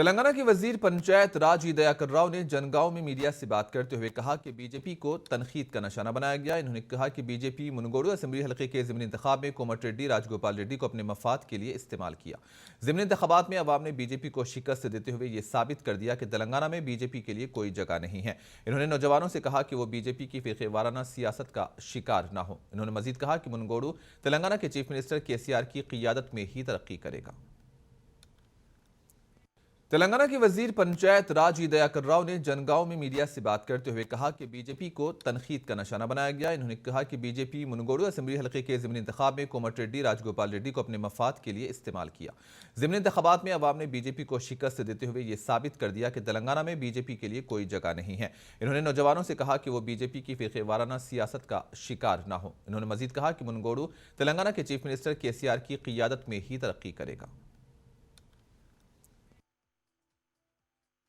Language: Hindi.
तेलंगाना के वजीर पंचायत राज ई दयाकर राव ने जनगांव में मीडिया से बात करते हुए कहा कि बीजेपी को तनकीद का निशाना बनाया गया। इन्होंने कहा कि बीजेपी मुनगोडू असेंबली हल्के के ज़िमनी इंतखाब में कोमट रेड्डी राजगोपाल रेड्डी को अपने मफाद के लिए इस्तेमाल किया। ज़िमनी इंतखाबात में अवाम ने बीजेपी को शिकस्त देते हुए ये साबित कर दिया कि तेलंगाना में बीजेपी के लिए कोई जगह नहीं है। इन्होंने नौजवानों से कहा कि वो बीजेपी की फ़िरक़े वाराना सियासत का शिकार न हो। इन्होंने मजीद कहा कि मुनगोडू तेलंगाना के चीफ मिनिस्टर KCR की क़ियादत में ही तरक्की करेगा। तेलंगाना के वजीर पंचायत राज ई दयाकर राव ने जनगांव में मीडिया से बात करते हुए कहा कि बीजेपी को तनकीद का निशाना बनाया गया। इन्होंने कहा कि बीजेपी मुनगोडू असेंबली हल्के के ज़िमनी इंतखाब में कोमट रेड्डी राजगोपाल रेड्डी को अपने मफाद के लिए इस्तेमाल किया। ज़िमनी इंतखाबात में अवाम ने बीजेपी को शिकस्त देते हुए ये साबित कर दिया कि तेलंगाना में बीजेपी के लिए कोई जगह नहीं है। इन्होंने नौजवानों से कहा कि वो बीजेपी की फ़िरक़े वाराना सियासत का शिकार न हो। इन्होंने मजीद कहा कि मुनगोडू तेलंगाना के चीफ मिनिस्टर KCR की क़ियादत में ही तरक्की करेगा।